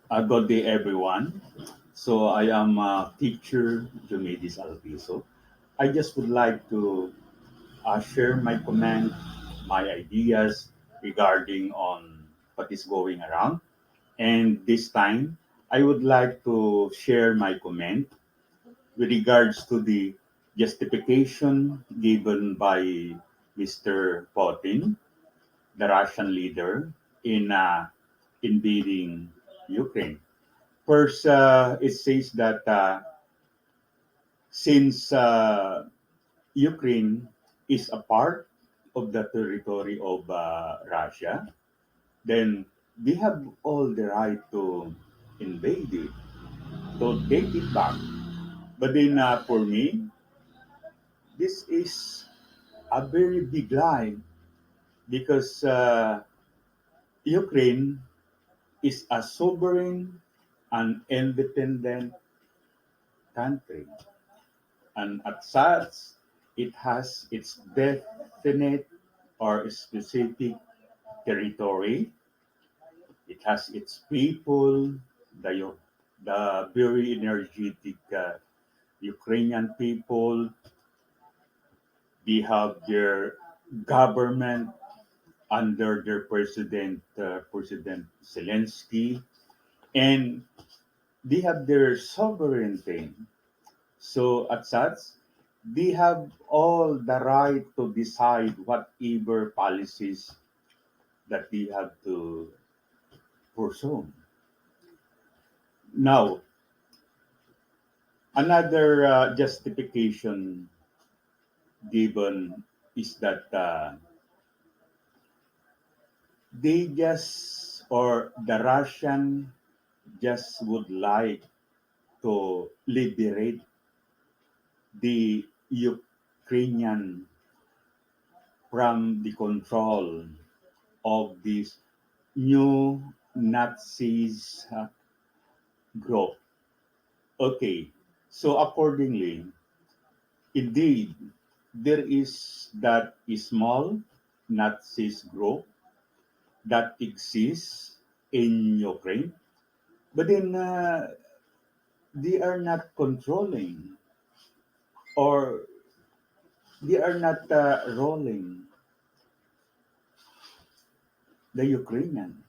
Good day, everyone. So I am teacher Jumedis Alpiso. I just would like to share my comment, my ideas regarding on what is going around. And this time, I would like to share my comment with regards to the justification given by Mr. Putin, the Russian leader, in invading Ukraine. First, it says that since Ukraine is a part of the territory of Russia, then they have all the right to invade it, to take it back. But then for me, this is a very big lie because Ukraine is a sovereign and independent country. And as such, it has its definite or specific territory. It has its people, the very energetic Ukrainian people. They have their government under their President Zelensky, and they have their sovereignty. So, as such, they have all the right to decide whatever policies that they have to pursue. Now, another justification given is that they just, or the Russian just would like to liberate the Ukrainian from the control of this new Nazis group. Okay, so accordingly, indeed, there is that small Nazis group that exists in Ukraine, but then they are not controlling or they are not ruling the Ukrainian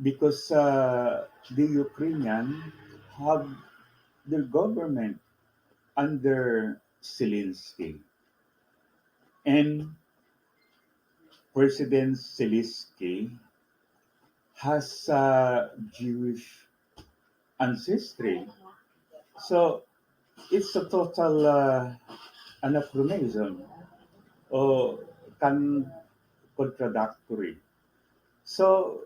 because the Ukrainian have their government under Zelensky. And President Zelensky has Jewish ancestry. So it's a total anachronism or contradictory. So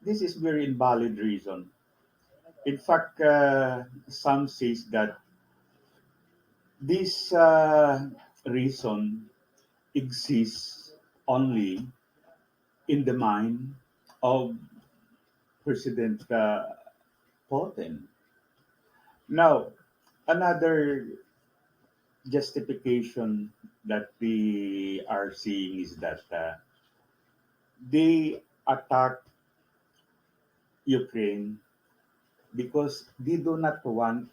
this is very invalid reason. In fact, some says that this reason exists only in the mind of President Putin. Now, another justification that we are seeing is that they attack Ukraine because they do not want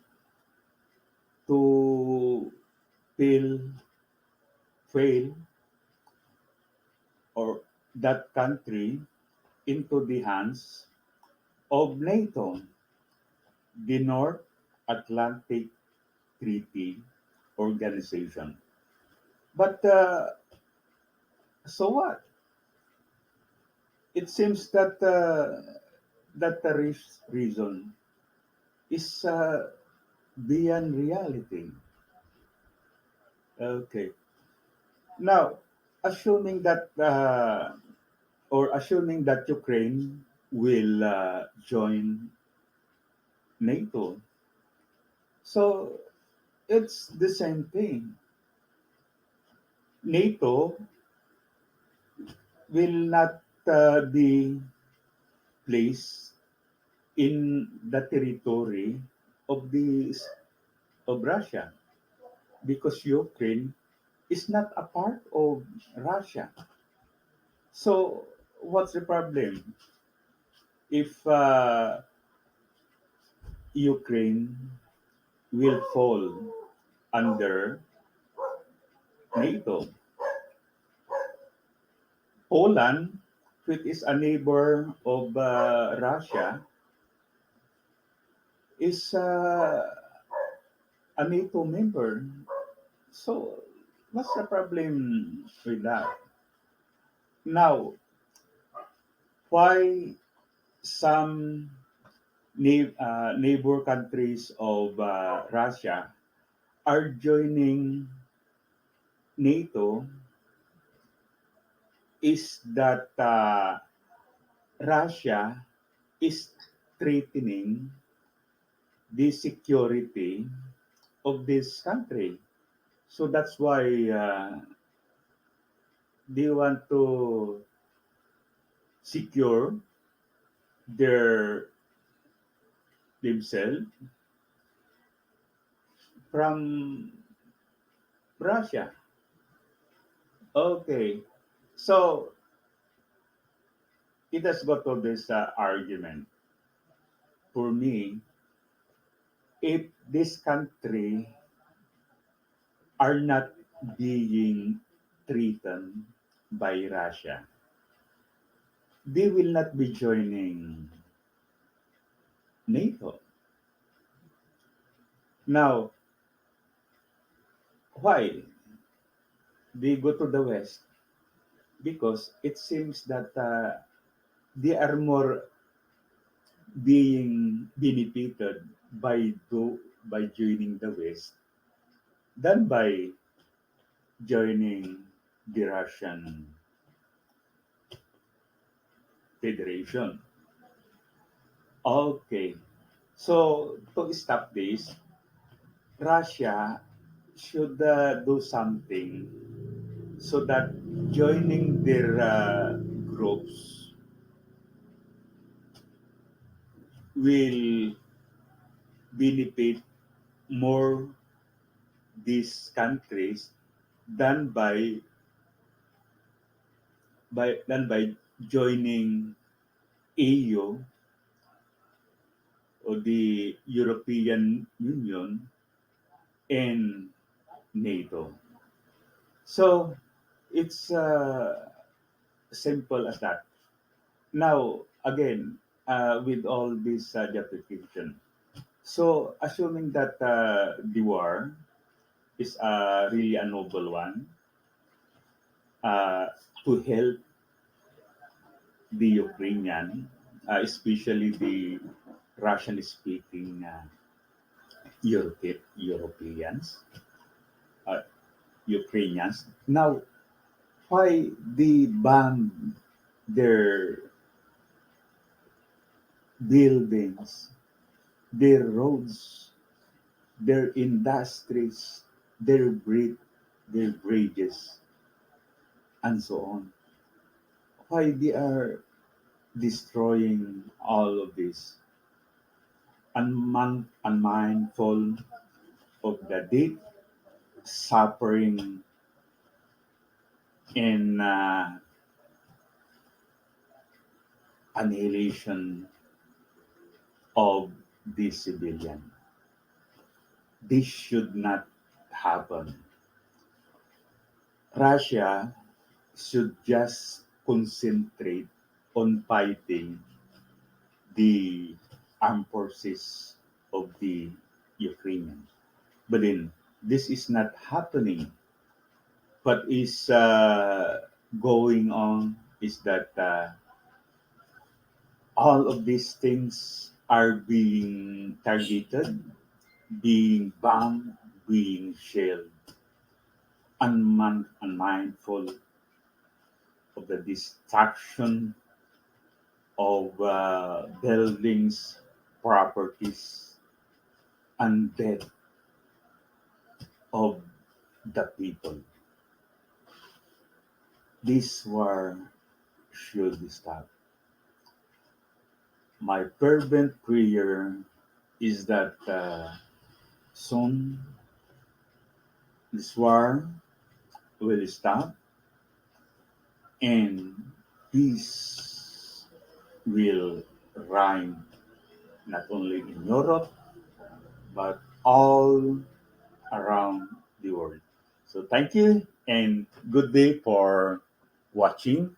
to fail, fail or that country into the hands of NATO, the North Atlantic Treaty Organization. But so what? It seems that that the reason is beyond reality. Okay. Now, assuming that assuming that Ukraine will join NATO, so it's the same thing. NATO will not be placed in the territory of the of Russia because Ukraine is not a part of Russia. So what's the problem? if Ukraine will fall under NATO. Poland, which is a neighbor of Russia, is a NATO member. So, what's the problem with that? Now, why some neighbor countries of Russia are joining NATO is that Russia is threatening the security of this country. So that's why they want to secure their themselves from Russia. Okay, so it has got to this argument. For me, if this country are not being threatened by Russia, they will not be joining NATO. Now, why they go to the West? Because it seems that they are more being benefited by joining the West than by joining the Russian Federation. Okay, so to stop this, Russia should do something so that joining their groups will benefit more these countries than by joining EU or the European Union and NATO. So it's simple as that. Now, again, with all this justification, so assuming that the war is really a noble one uh, to help the Ukrainian, especially the Russian-speaking Europeans, uh, Ukrainians. Now, why they ban their buildings, their roads, their industries, their bridges, and so on? Why they are destroying all of this, unmindful of the deep suffering and annihilation of the civilian. This should not happen. Russia should just concentrate on fighting the armed forces of the Ukrainian. But then this is not happening. What is going on is that all of these things are being targeted, being bombed, being shelled, unmindful of the destruction of buildings, properties, and death of the people. This war should stop. My fervent prayer is that soon this war will stop and peace will rhyme not only in Europe but all around the world. So thank you and good day for watching